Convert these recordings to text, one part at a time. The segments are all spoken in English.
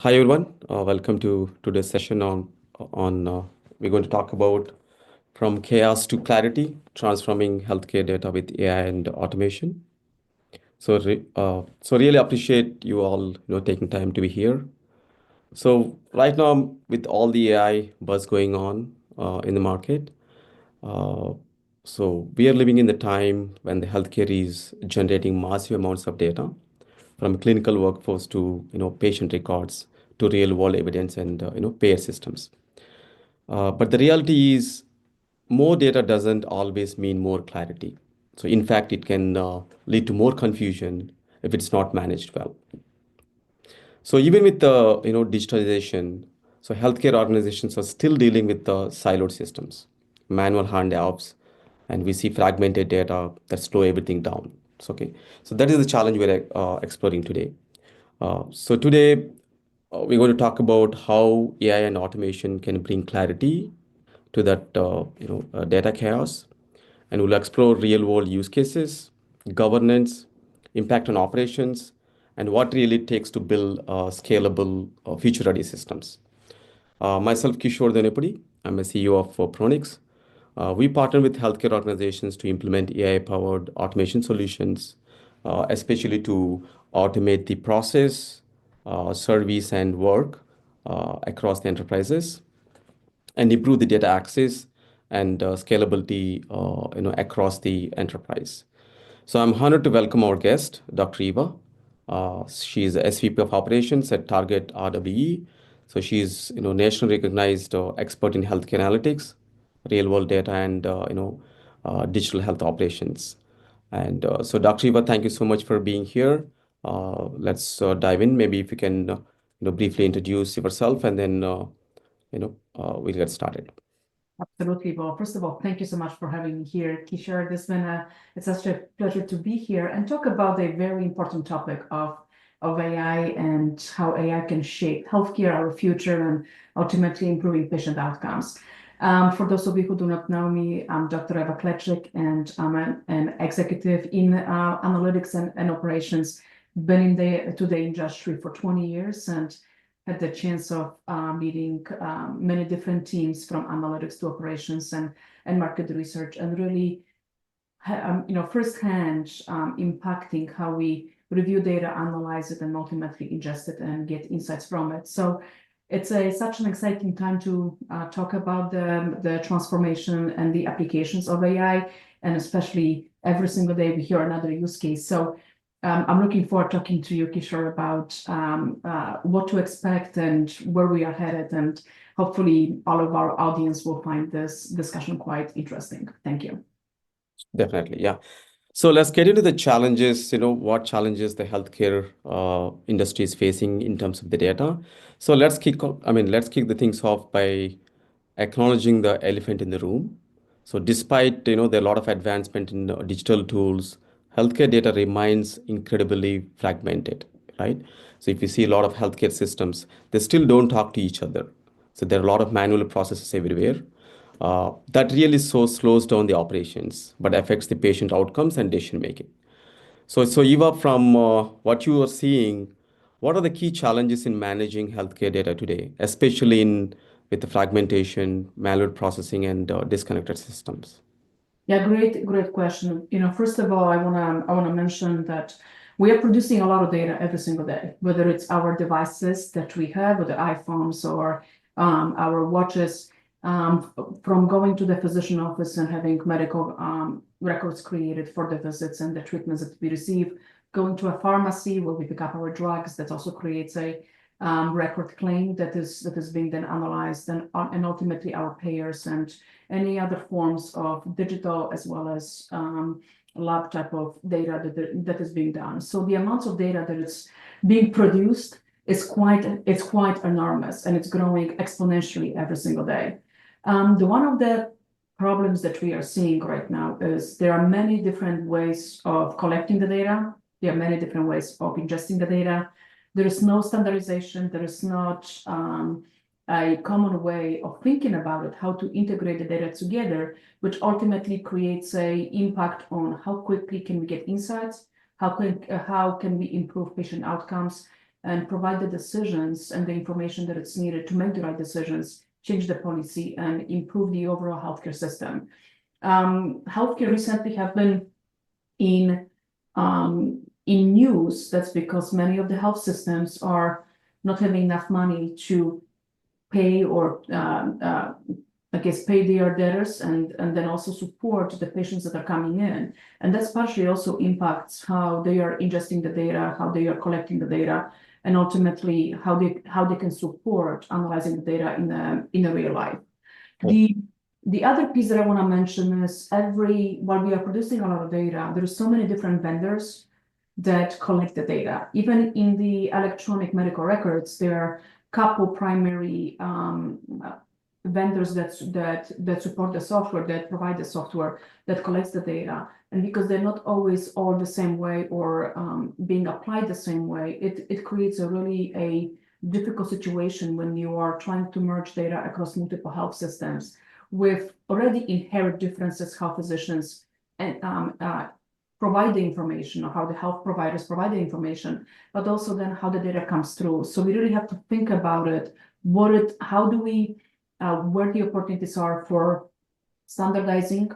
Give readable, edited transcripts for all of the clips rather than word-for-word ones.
Hi everyone, welcome to today's session on we're going to talk about from chaos to clarity, transforming healthcare data with AI and automation. So really appreciate you all taking time to be here. So right now with all the AI buzz going on in the market, uh, so we are living in the time when the healthcare is generating massive amounts of data from clinical workforce to patient records to real world evidence and payer systems. But the reality is more data doesn't always mean more clarity. So in fact, it can lead to more confusion if it's not managed well. So even with the digitalization, so healthcare organizations are still dealing with the siloed systems, manual handoffs, and we see fragmented data that slow everything down. So, okay, so that is the challenge we're exploring today. So today we're going to talk about how AI and automation can bring clarity to that data chaos, and we'll explore real-world use cases, governance, impact on operations, and what really it takes to build scalable, future-ready systems. Myself, Kishore Dhanepudi, I'm a CEO of Pronix. We partner with healthcare organizations to implement AI-powered automation solutions, especially to automate the process, service, and work across the enterprises and improve the data access and scalability across the enterprise. So I'm honored to welcome our guest, Dr. Eva. She is the SVP of Operations at Target RWE. So she's nationally recognized expert in healthcare analytics, real world data, and digital health operations. And so Dr. Eva, thank you so much for being here. Let's dive in. Maybe if you can briefly introduce yourself, and then we'll get started. Absolutely. Well, first of all, thank you so much for having me here, Kishore. It's such a pleasure to be here and talk about a very important topic of AI and how AI can shape healthcare, our future, and ultimately improving patient outcomes. For those of you who do not know me, I'm Dr. Eva Kleczek, and I'm an executive in analytics and operations. Been in the industry for 20 years and had the chance of leading many different teams from analytics to operations and market research, and really, firsthand impacting how we review data, analyze it, and ultimately ingest it and get insights from it. So it's such an exciting time to talk about the transformation and the applications of AI, and especially every single day we hear another use case. So I'm looking forward to talking to you, Kishore, about what to expect and where we are headed, and hopefully all of our audience will find this discussion quite interesting. Thank you. Definitely, yeah. So let's get into the challenges, what challenges the healthcare industry is facing in terms of the data. So let's kick the things off by acknowledging the elephant in the room. So despite, there are a lot of advancement in digital tools, healthcare data remains incredibly fragmented, right? So if you see a lot of healthcare systems, they still don't talk to each other. So there are a lot of manual processes everywhere. That really slows down the operations, but affects the patient outcomes and decision making. So Eva, from what you are seeing, what are the key challenges in managing healthcare data today, especially with the fragmentation, manual processing, and disconnected systems? Yeah, great question. First of all, I wanna mention that we are producing a lot of data every single day, whether it's our devices that we have, whether iPhones or our watches, from going to the physician office and having medical records created for the visits and the treatments that we receive, going to a pharmacy where we pick up our drugs, that also creates a record claim that is being then analyzed, and ultimately our payers and any other forms of digital as well as lab type of data that is being done. So the amounts of data that is being produced is quite enormous, and it's growing exponentially every single day. One of the problems that we are seeing right now is there are many different ways of collecting the data. There are many different ways of ingesting the data. There is no standardization. There is not a common way of thinking about it, how to integrate the data together, which ultimately creates a impact on how quickly can we get insights, how can we improve patient outcomes, and provide the decisions and the information that it's needed to make the right decisions, change the policy, and improve the overall healthcare system. Healthcare recently have been in news. That's because many of the health systems are not having enough money to pay or I guess pay their debtors and then also support the patients that are coming in. And that's partially also impacts how they are ingesting the data, how they are collecting the data, and ultimately how they can support analyzing the data in the real life. The other piece that I want to mention is while we are producing a lot of data, there are so many different vendors that collect the data. Even in the electronic medical records, there are a couple primary vendors that support the software, that provide the software that collects the data. And because they're not always all the same way or being applied the same way, it creates a difficult situation when you are trying to merge data across multiple health systems with already inherent differences how physicians and provide the information, or how the health providers provide the information, but also then how the data comes through. So we really have to think about it. How do we, where the opportunities are for standardizing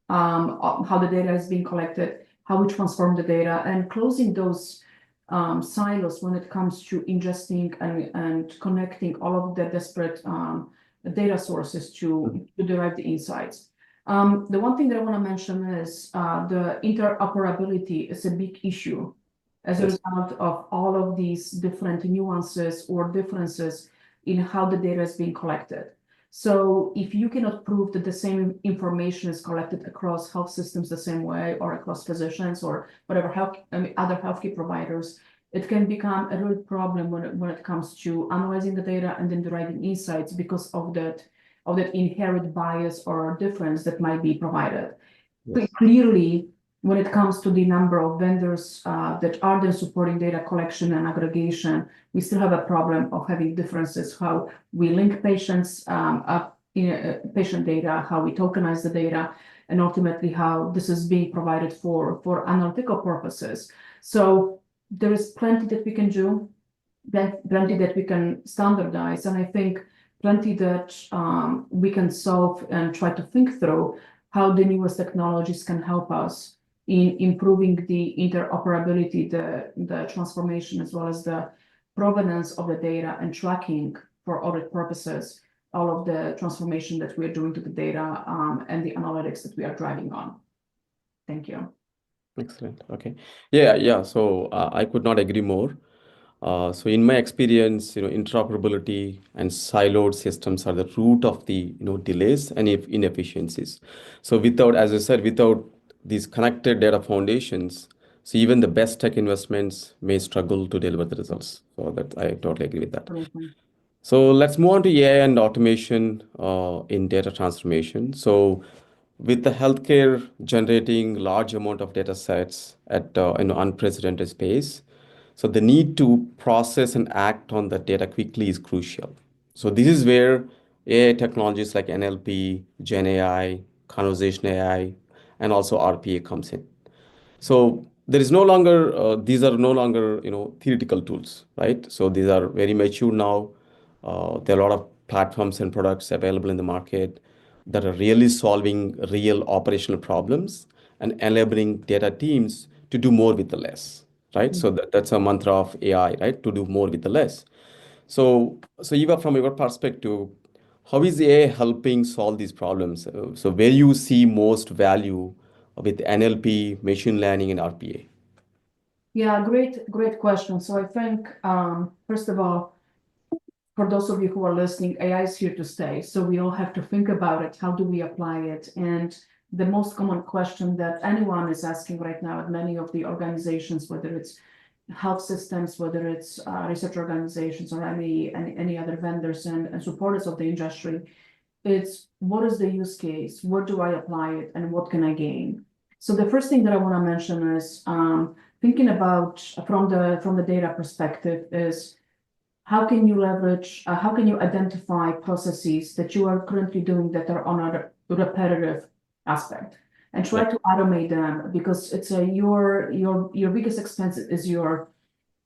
how the data is being collected, how we transform the data, and closing those silos when it comes to ingesting and connecting all of the disparate data sources to derive the insights. The one thing that I want to mention is the interoperability is a big issue as a result of all of these different nuances or differences in how the data is being collected. So if you cannot prove that the same information is collected across health systems the same way, or across physicians or whatever other healthcare providers, it can become a real problem when it comes to analyzing the data and then deriving insights because of that inherent bias or difference that might be provided. Yes. Clearly, when it comes to the number of vendors that are then supporting data collection and aggregation, we still have a problem of having differences how we link patients patient data, how we tokenize the data, and ultimately how this is being provided for analytical purposes. So there is plenty that we can do, plenty that we can standardize, and I think plenty that we can solve and try to think through how the newest technologies can help us in improving the interoperability, the transformation, as well as the provenance of the data and tracking for audit purposes, all of the transformation that we're doing to the data and the analytics that we are driving on. Thank you. Excellent. Okay. Yeah. So I could not agree more. So in my experience, interoperability and siloed systems are the root of the, delays and inefficiencies. So as I said, without these connected data foundations, so even the best tech investments may struggle to deliver the results. So that I totally agree with that. Mm-hmm. So let's move on to AI and automation in data transformation. So with the healthcare generating large amount of data sets at unprecedented pace, so the need to process and act on the data quickly is crucial. So this is where AI technologies like NLP, Gen AI, conversation AI, and also RPA comes in. So there is no longer these are no longer theoretical tools, right? So these are very mature now. There are a lot of platforms and products available in the market that are really solving real operational problems and enabling data teams to do more with the less, right? So that's a mantra of AI, right? To do more with the less. So Eva, from your perspective, how is AI helping solve these problems? So where you see most value with NLP, machine learning, and RPA? Yeah, great question. So I think, first of all, for those of you who are listening, AI is here to stay. So we all have to think about it. How do we apply it? And the most common question that anyone is asking right now at many of the organizations, whether it's health systems, whether it's research organizations or any other vendors and supporters of the industry, it's what is the use case? Where do I apply it? And what can I gain? So the first thing that I want to mention is thinking about from the data perspective is how can you leverage, how can you identify processes that you are currently doing that are on a repetitive aspect and try to automate them, because it's your biggest expense is your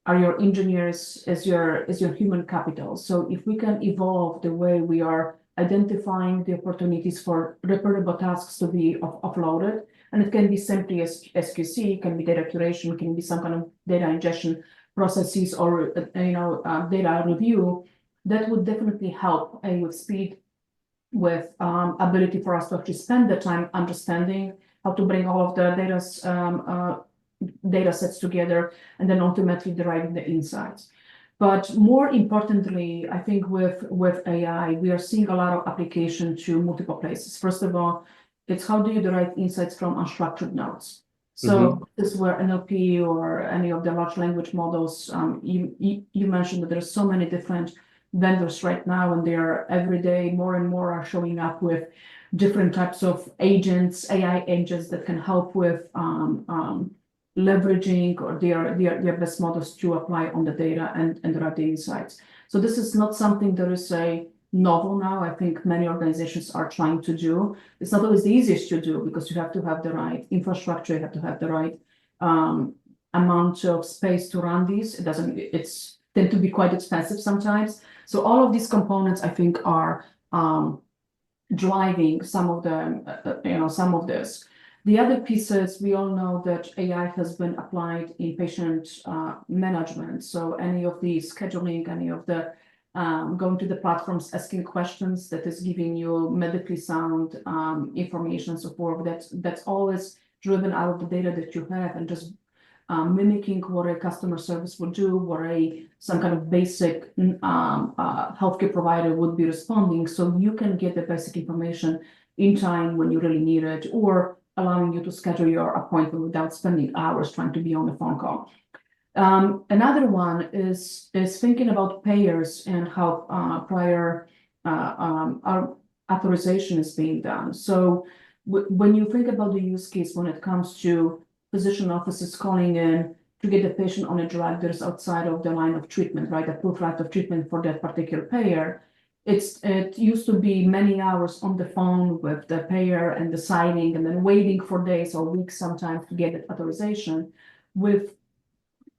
are your engineers, is your human capital. So if we can evolve the way we are identifying the opportunities for repeatable tasks to be offloaded, and it can be simply as SQC, can be data curation, can be some kind of data ingestion processes, or data review, that would definitely help with speed, with ability for us to actually spend the time understanding how to bring all of the data sets together, and then ultimately deriving the insights. But more importantly, I think with AI, we are seeing a lot of application to multiple places. First of all, it's how do you derive insights from unstructured nodes? Mm-hmm. So this is where NLP or any of the large language models, you mentioned that there's so many different vendors right now, and they are every day more and more are showing up with different types of agents, AI agents that can help with leveraging or their best models to apply on the data and derive the insights. So this is not something that is a novel now. I think many organizations are trying to do. It's not always the easiest to do because you have to have the right infrastructure, you have to have the right amount of space to run these. It's tend to be quite expensive sometimes. So all of these components, I think, are driving some of this. The other pieces, we all know that AI has been applied in patient management. So any of the scheduling, any of the going to the platforms, asking questions that is giving you medically sound information, so forth. That's always driven out of the data that you have, and just mimicking what a customer service would do, what some kind of basic healthcare provider would be responding, so you can get the basic information in time when you really need it, or allowing you to schedule your appointment without spending hours trying to be on the phone call. Another one is thinking about payers and how prior our authorization is being done. So when you think about the use case when it comes to physician offices calling in to get the patient on a drug that is outside of the line of treatment, right? Approved line of treatment for that particular payer. It used to be many hours on the phone with the payer and deciding, and then waiting for days or weeks sometimes to get the authorization. With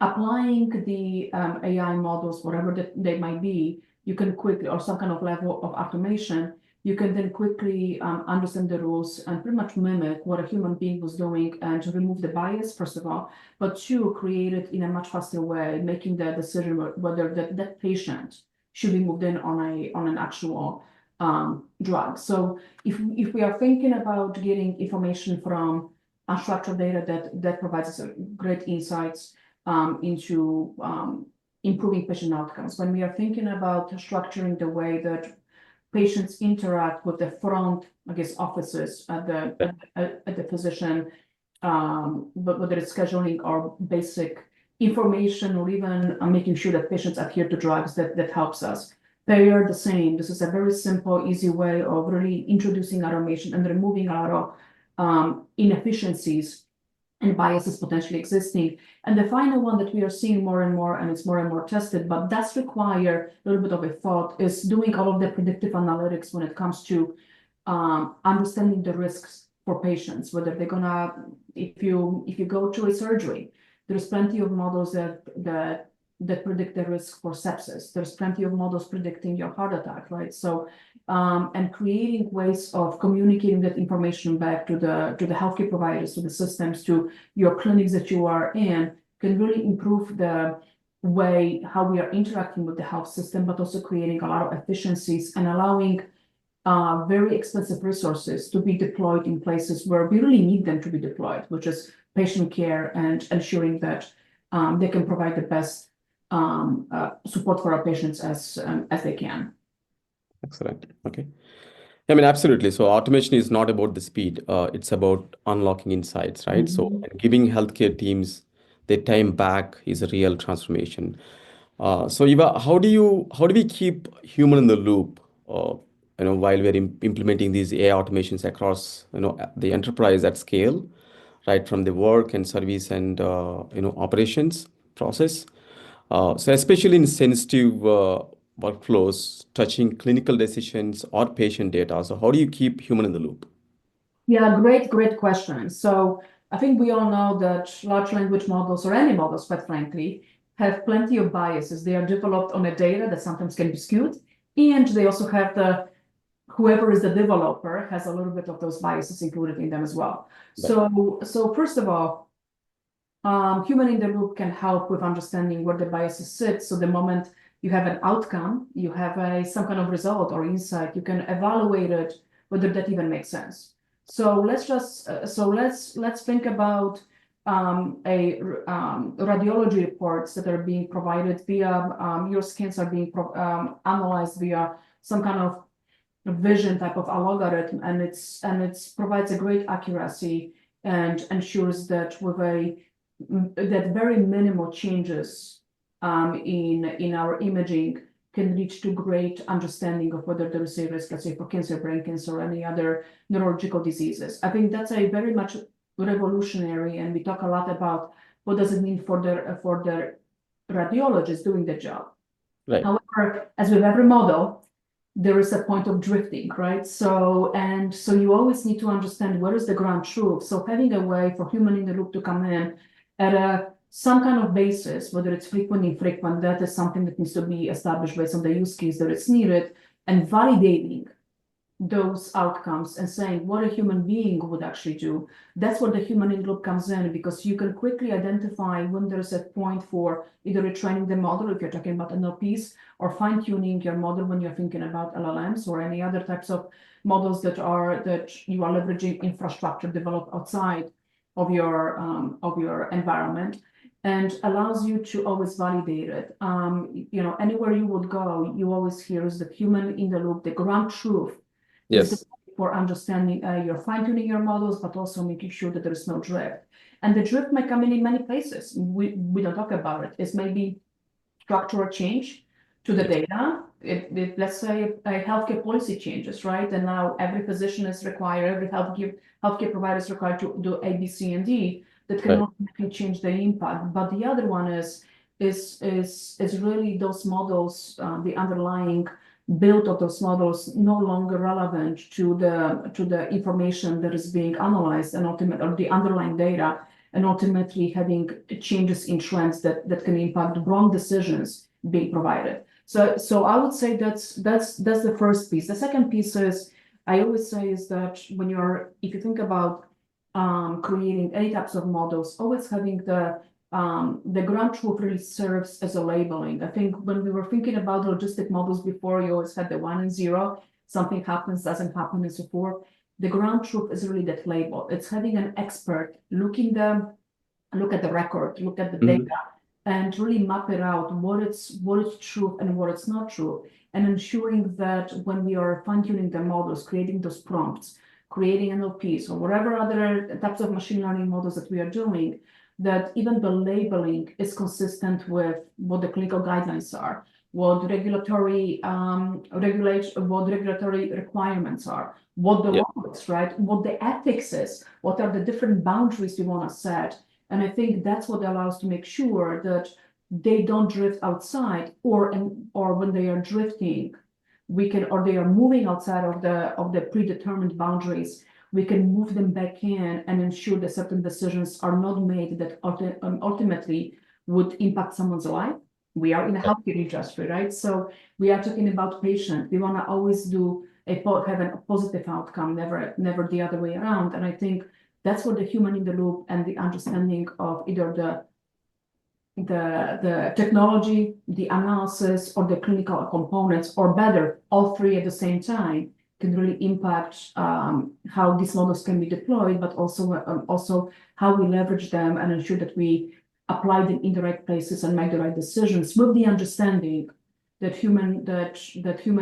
applying the AI models, whatever they might be, you can quickly, or some kind of level of automation, you can then quickly understand the rules and pretty much mimic what a human being was doing, and to remove the bias, first of all, but two, create it in a much faster way, making the decision whether that patient should be moved in on an actual drug. So if we are thinking about getting information from unstructured data that provides us great insights into improving patient outcomes. When we are thinking about structuring the way that patients interact with the front, I guess, offices at the physician, but whether it's scheduling or basic information, or even making sure that patients adhere to drugs, that helps us. Payer, the same. This is a very simple, easy way of really introducing automation and removing a lot of inefficiencies and biases potentially existing. And the final one that we are seeing more and more, and it's more and more tested, but does require a little bit of a thought, is doing all of the predictive analytics when it comes to understanding the risks for patients, whether they're gonna, if you go to a surgery, there's plenty of models that predict the risk for sepsis. There's plenty of models predicting your heart attack, right? So, and creating ways of communicating that information back to the healthcare providers, to the systems, to your clinics that you are in, can really improve the way how we are interacting with the health system, but also creating a lot of efficiencies and allowing very expensive resources to be deployed in places where we really need them to be deployed, which is patient care and ensuring that they can provide the best support for our patients as they can. Excellent. Okay. I mean, absolutely. So automation is not about the speed. It's about unlocking insights, right? So and giving healthcare teams their time back is a real transformation. So Eva, how do we keep human in the loop, while we're implementing these AI automations across, the enterprise at scale, right, from the work and service and, operations process. So especially in sensitive workflows touching clinical decisions or patient data. So how do you keep human in the loop? Yeah, great question. So I think we all know that large language models, or any models, quite frankly, have plenty of biases. They are developed on a data that sometimes can be skewed, and they also have the whoever is the developer has a little bit of those biases included in them as well. Right. So first of all, human in the loop can help with understanding where the biases sit. So the moment you have an outcome, you have some kind of result or insight, you can evaluate it, whether that even makes sense. So let's think about radiology reports that are being provided via your scans are being analyzed via some kind of vision type of algorithm, and it's provides a great accuracy and ensures that with that very minimal changes in our imaging can lead to great understanding of whether there is a risk, let's say, for cancer, brain cancer, or any other neurological diseases. I think that's a very much revolutionary, and we talk a lot about what does it mean for the radiologist doing the job. Right. However, as with every model, there is a point of drifting, right? So you always need to understand where is the ground truth. So having a way for human in the loop to come in at some kind of basis, whether it's frequent, infrequent, that is something that needs to be established based on the use case that it's needed, and validating those outcomes and saying what a human being would actually do. That's where the human in loop comes in, because you can quickly identify when there's a point for either retraining the model, if you're talking about NLPs, or fine-tuning your model when you're thinking about LLMs or any other types of models that you are leveraging infrastructure developed outside of your environment, and allows you to always validate it. Anywhere you would go, you always hear is the human in the loop, the ground truth is the Yes. for understanding you're fine-tuning your models, but also making sure that there is no drift. And the drift might come in many places. We don't talk about it. It's maybe structural change to the Yes. data. Let's say a healthcare policy changes, right? And now every physician is required, every healthcare provider is required to do A, B, C, and D. That can Right. ultimately change the impact. But the other one is really those models, the underlying build of those models no longer relevant to the information that is being analyzed and ultimately or the underlying data, and ultimately having changes in trends that can impact wrong decisions being provided. So I would say that's the first piece. The second piece is, I always say, is that if you think about creating any types of models, always having the ground truth really serves as a labeling. I think when we were thinking about logistic models before, you always had the 1 and 0, something happens, doesn't happen, and so forth. The ground truth is really that label. It's having an expert look at the record, look at the data, Mhm. and really map it out, what is true and what it's not true, and ensuring that when we are fine-tuning the models, creating those prompts, creating NLPs or whatever other types of machine learning models that we are doing, that even the labeling is consistent with what the clinical guidelines are, what what regulatory requirements are, what the Yeah. law is, right? What the ethics is, what are the different boundaries we want to set. And I think that's what allows to make sure that they don't drift outside, or when they are drifting, or they are moving outside of the predetermined boundaries, we can move them back in and ensure that certain decisions are not made that ultimately would impact someone's life. We are in a healthcare industry, right? So we are talking about patient. We want to always have a positive outcome, never the other way around. And I think that's what the human in the loop and the understanding of either the technology, the analysis, or the clinical components, or better, all three at the same time, can really impact how these models can be deployed, but also how we leverage them and ensure that we apply them in the right places and make the right decisions, with the understanding that human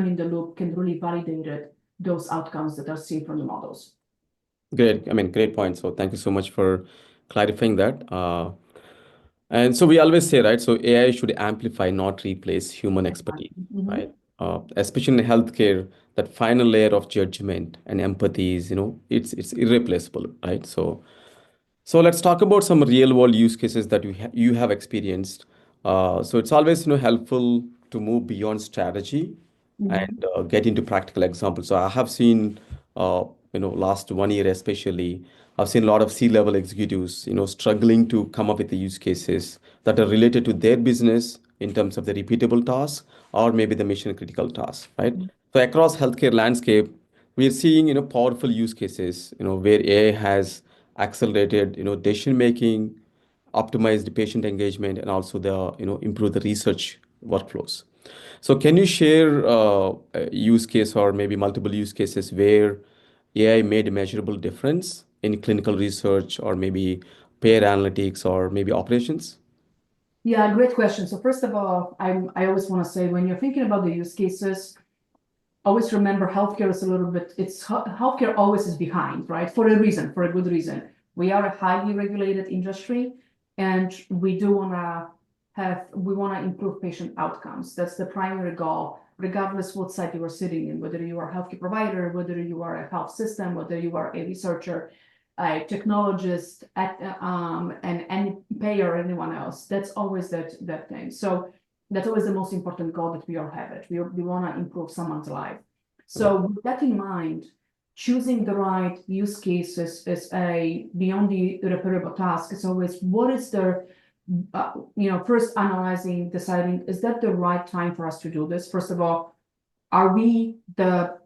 in the loop can really validate those outcomes that are seen from the models. Great. I mean, great point. So thank you so much for clarifying that. And so we always say, right? So AI should amplify, not replace human expertise, Mhm. right? Especially in healthcare, that final layer of judgment and empathy is, it's irreplaceable, right? So let's talk about some real world use cases that you have experienced. So it's always, helpful to move beyond strategy Mhm. and get into practical examples. So I have seen last 1 year especially, I've seen a lot of C-level executives, struggling to come up with the use cases that are related to their business in terms of the repeatable tasks or maybe the mission critical tasks, right? So across healthcare landscape, we are seeing, powerful use cases, where AI has accelerated, decision making, optimized patient engagement, and also improve the research workflows. So can you share a use case or maybe multiple use cases where AI made a measurable difference in clinical research or maybe payer analytics or maybe operations? Yeah, great question. So first of all, I always want to say when you're thinking about the use cases, always remember healthcare is a little bit, healthcare always is behind, right? For a reason, for a good reason. We are a highly regulated industry and we want to improve patient outcomes. That's the primary goal, regardless what side you are sitting in, whether you are a healthcare provider, whether you are a health system, whether you are a researcher, a technologist, and any payer or anyone else. That's always that thing. So that's always the most important goal that we all have it. We want to improve someone's life. So Right. with that in mind, choosing the right use cases is beyond the repairable task. It's always what is the, first analyzing, deciding, is that the right time for us to do this? First of all, are we the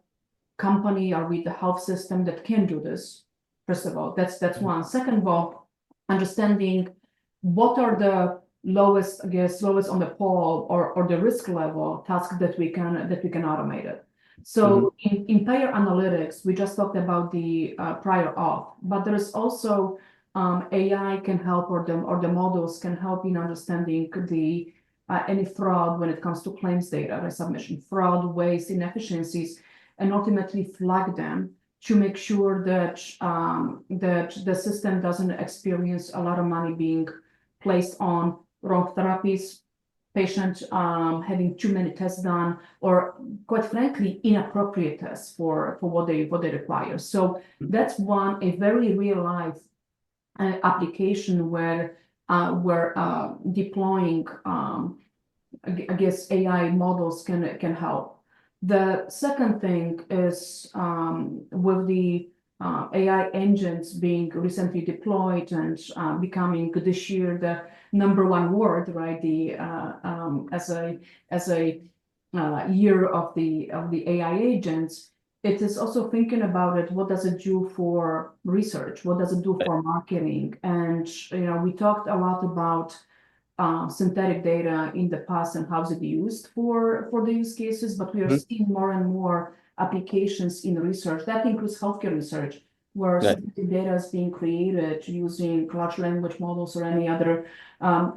company, are we the health system that can do this? First of all, that's one. Second of all, understanding what are the lowest on the pole or the risk level tasks that we can automate it. Mhm. So in payer analytics, we just talked about the prior auth, but there is also AI can help or the models can help in understanding the any fraud when it comes to claims data, resubmission, fraud, waste, inefficiencies, and ultimately flag them to make sure that that the system doesn't experience a lot of money being placed on wrong therapies, patient having too many tests done, or quite frankly, inappropriate tests for what they require. So that's a very real life application where we're deploying, I guess, AI models can help. The second thing is with the AI engines being recently deployed and becoming this year the number one word, right? As a year of the AI agents, it is also thinking about it. What does it do for research? What does it do for marketing? And we talked a lot about synthetic data in the past and how is it used for the use cases, but we are Mhm. seeing more and more applications in research. That includes healthcare research, where Right. synthetic data is being created using large language models or any other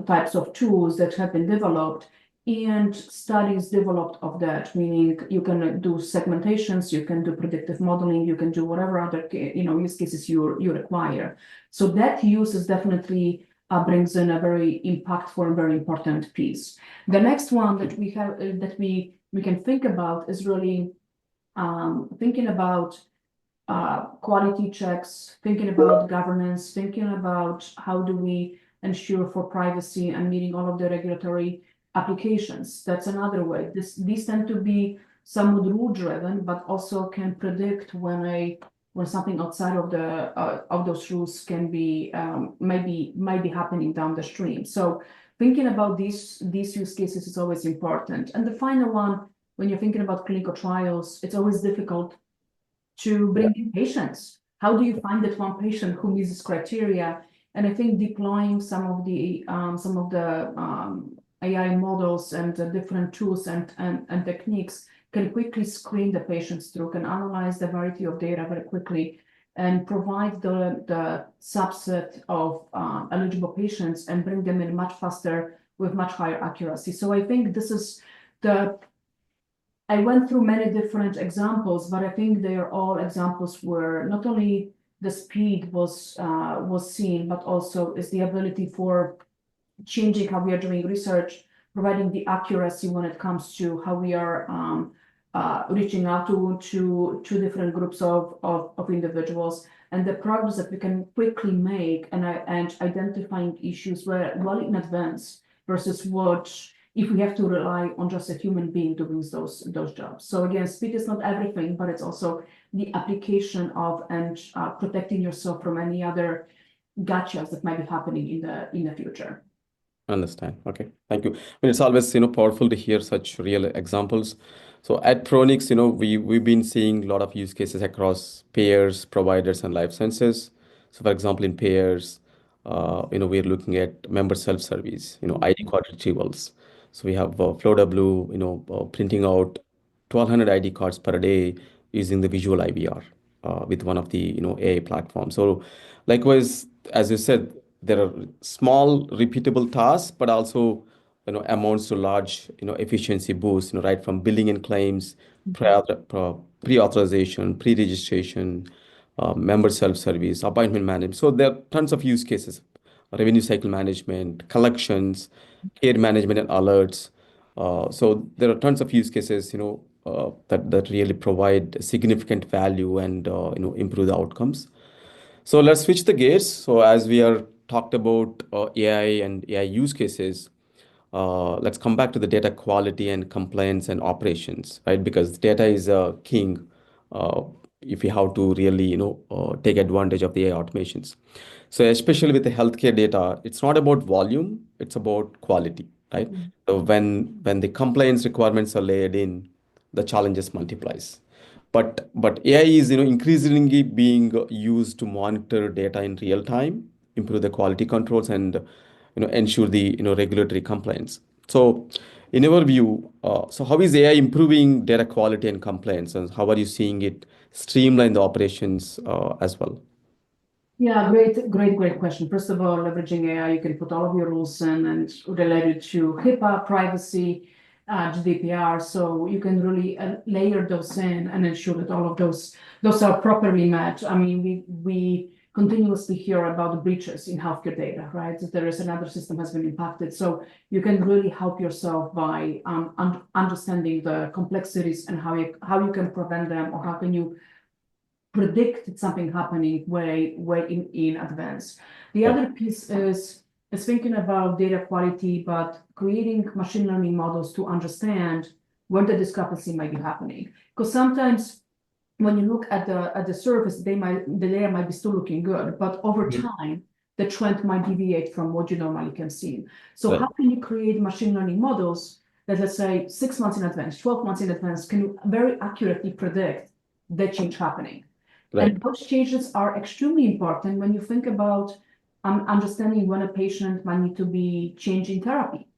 types of tools that have been developed, and studies developed of that, meaning you can do segmentations, you can do predictive modeling, you can do whatever other use cases you require. So that use is definitely brings in a very impactful and very important piece. The next one that we have that we can think about is really thinking about quality checks, thinking about governance, thinking about how do we ensure for privacy and meeting all of the regulatory applications. That's another way. These tend to be somewhat rule driven, but also can predict when something outside of those rules can be might be happening down the stream. So thinking about these use cases is always important. And the final one, when you're thinking about clinical trials, it's always difficult to Yeah. bring in patients. How do you find that one patient who meets this criteria? And I think deploying some of the AI models and different tools and techniques can quickly screen the patients through, can analyze the variety of data very quickly, and provide the subset of eligible patients and bring them in much faster with much higher accuracy. So I think this is I went through many different examples, but I think they are all examples where not only the speed was seen, but also is the ability for changing how we are doing research, providing the accuracy when it comes to how we are reaching out to different groups of individuals, and the progress that we can quickly make and identifying issues well in advance versus what if we have to rely on just a human being doing those jobs. So again, speed is not everything, but it's also the application of and protecting yourself from any other gotchas that might be happening in the future. Understand. Okay. Thank you. I mean, it's always, powerful to hear such real examples. So at Pronix, we've been seeing a lot of use cases across payers, providers, and life sciences. So for example, in payers, we're looking at member self-service, ID card retrievals. So we have FlowW, printing out 1,200 ID cards per day using the visual IVR with one of the, AI platforms. So likewise, as you said, there are small repeatable tasks, but also amounts to large efficiency boost, right from billing and claims, pre-authorization, pre-registration, member self-service, appointment management. So there are tons of use cases: revenue cycle management, collections, care management, and alerts. So there are tons of use cases, that really provide significant value and improve the outcomes. So let's switch the gears. So as we are talked about AI and AI use cases, let's come back to the data quality and compliance and operations, right? Because data is a king uh, if you have to really, take advantage of the AI automations. So especially with the healthcare data, it's not about volume, it's about quality, right? So when the compliance requirements are layered in, the challenges multiplies. But AI is increasingly being used to monitor data in real time, improve the quality controls, and ensure the regulatory compliance. So, in your view, so how is AI improving data quality and compliance, and how are you seeing it streamline the operations as well? Yeah, great question. First of all, leveraging AI, you can put all of your rules in and related to HIPAA, privacy, GDPR. So you can really layer those in and ensure that all of those are properly met. I mean, we continuously hear about the breaches in healthcare data, right? That there is another system has been impacted. So you can really help yourself by understanding the complexities and how you can prevent them, or how can you predict something happening way in advance. The Yeah, other piece is thinking about data quality, but creating machine learning models to understand where the discrepancy might be happening. Because sometimes when you look at the surface, the data might be still looking good, but over Mhm. time, the trend might deviate from what you normally can see. So Right, how can you create machine learning models that, let's say, 6 months in advance, 12 months in advance, can very accurately predict the change happening? right, And those changes are extremely important when you think about understanding when a patient might need to be changing therapy,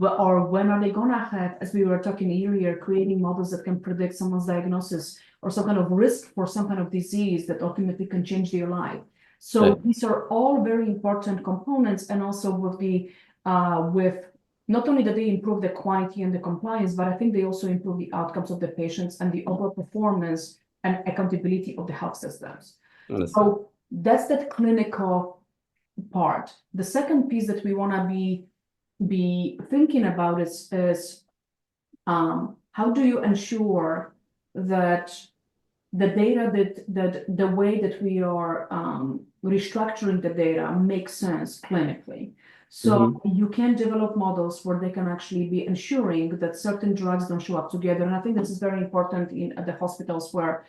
or when are they gonna have, as we were talking earlier, creating models that can predict someone's diagnosis or some kind of risk for some kind of disease that ultimately can change their life. right. So these are all very important components, and also with not only that they improve the quality and the compliance, but I think they also improve the outcomes of the patients and the overall performance and accountability of the health systems. Understand. So that's that clinical part. The second piece that we want to be thinking about is how do you ensure that the data that the way that we are restructuring the data makes sense clinically. So Hmm. you can develop models where they can actually be ensuring that certain drugs don't show up together. And I think this is very important at the hospitals where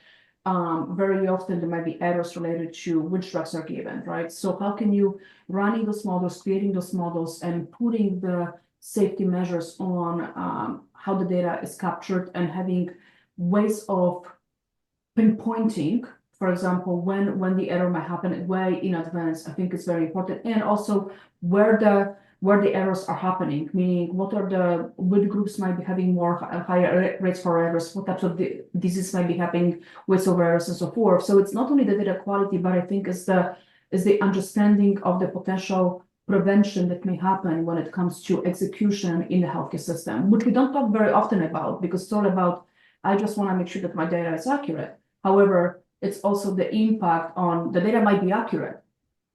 very often there might be errors related to which drugs are given, right? So how can you running those models, creating those models, and putting the safety measures on how the data is captured, and having ways of pinpointing, for example, when the error might happen way in advance, I think it's very important. And also where the errors are happening, meaning which groups might be having higher rates for errors, what types of diseases might be happening with over errors and so forth. So it's not only the data quality, but I think it's the understanding of the potential prevention that may happen when it comes to execution in the healthcare system, which we don't talk very often about, because it's all about, I just want to make sure that my data is accurate. However, it's also the impact on the data might be accurate,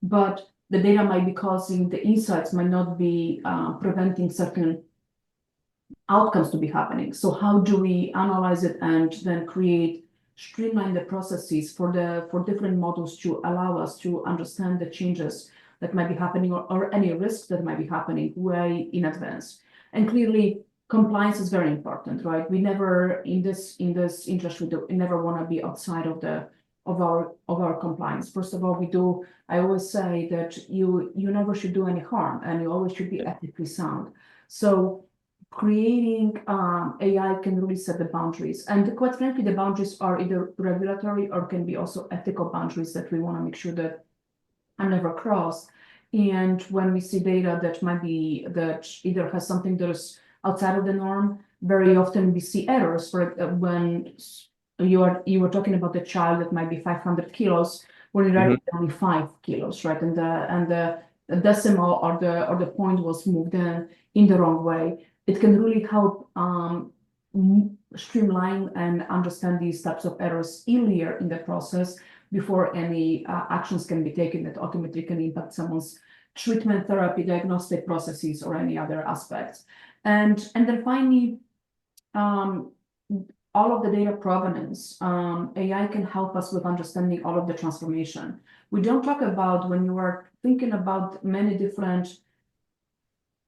but the data might be causing the insights might not be preventing certain outcomes to be happening. So how do we analyze it and then streamline the processes for different models to allow us to understand the changes that might be happening, or any risks that might be happening way in advance. And clearly, compliance is very important, right? We never in this industry we never want to be outside of our compliance. First of all, I always say that you never should do any harm, and you always should be ethically sound. So creating AI can really set the boundaries, and quite frankly, the boundaries are either regulatory or can be also ethical boundaries that we want to make sure that are never crossed. And when we see data that either has something that is outside of the norm, very often we see errors. When you were talking about the child that might be 500 kilos, when in reality only 5 kilos, right? And the decimal or the point was moved in the wrong way. It can really help streamline and understand these types of errors earlier in the process before any actions can be taken that ultimately can impact someone's treatment, therapy, diagnostic processes, or any other aspects. And then finally, all of the data provenance, AI can help us with understanding all of the transformation. We don't talk about when you are thinking about many different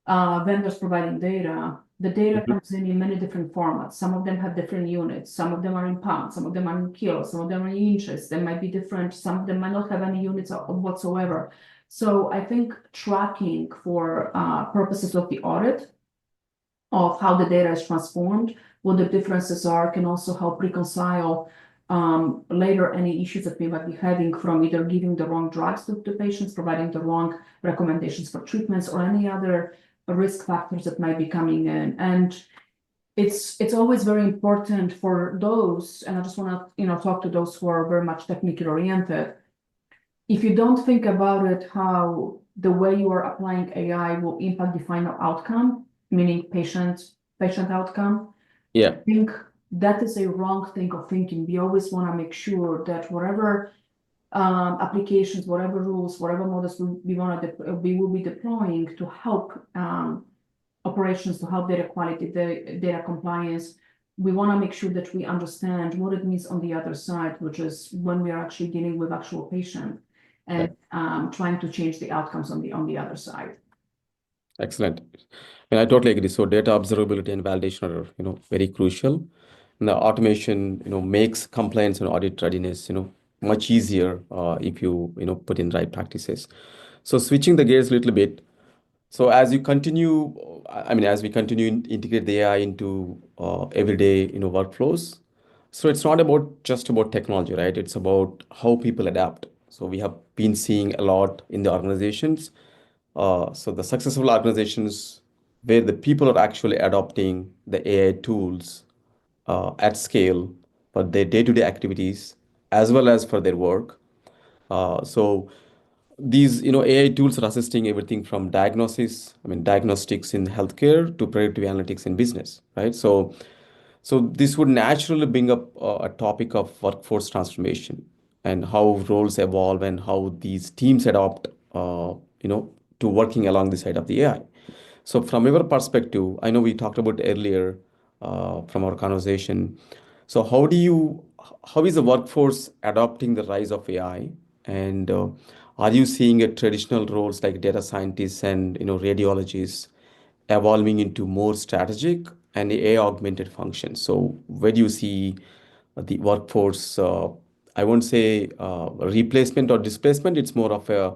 vendors providing data, the data comes in many different formats. Some of them have different units. Some of them are in pounds. Some of them are in kilos. Some of them are in inches. They might be different. Some of them might not have any units whatsoever. So I think tracking for purposes of the audit of how the data is transformed, what the differences are, can also help reconcile later any issues that we might be having from either giving the wrong drugs to patients, providing the wrong recommendations for treatments, or any other risk factors that might be coming in. And it's always very important for those, and I just want to talk to those who are very much technically oriented. If you don't think about it, how the way you are applying AI will impact the final outcome, meaning patient outcome, Yeah. I think that is a wrong thing of thinking. We always want to make sure that whatever applications, whatever rules, whatever models we will be deploying to help operations, to help data quality, the data compliance, we want to make sure that we understand what it means on the other side, which is when we are actually dealing with actual patient and trying to change the outcomes on the other side. Excellent. And I totally agree. So data observability and validation are, very crucial. And the automation, makes compliance and audit readiness, much easier if you, put in right practices. So switching the gears a little bit. So as we continue integrate the AI into everyday, workflows. So it's not just about technology, right? It's about how people adapt. So we have been seeing a lot in the organizations. So the successful organizations where the people are actually adopting the AI tools at scale for their day-to-day activities as well as for their work. So these, AI tools are assisting everything from diagnostics in healthcare to predictive analytics in business, right? So this would naturally bring up a topic of workforce transformation and how roles evolve and how these teams adopt, to working along the side of the AI. So from your perspective, I know we talked about earlier from our conversation. So how is the workforce adopting the rise of AI? And are you seeing traditional roles like data scientists and radiologists evolving into more strategic and AI augmented functions? So where do you see the workforce? I won't say replacement or displacement. It's more of a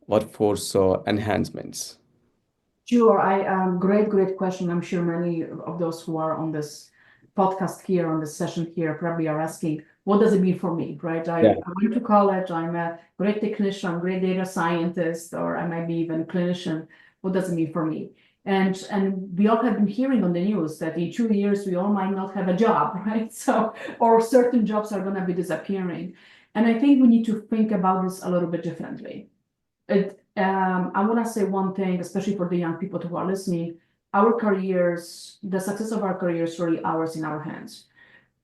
workforce enhancements. Sure, great question. I'm sure many of those who are on this podcast here, on this session here, probably are asking, what does it mean for me, right? I went to college, I'm a great technician, I'm a great data scientist, or I might be even a clinician. What does it mean for me? And we all have been hearing on the news that in 2 years, we all might not have a job, right? So, or certain jobs are gonna be disappearing. And I think we need to think about this a little bit differently. I want to say one thing, especially for the young people who are listening, our careers, the success of our careers is really ours in our hands.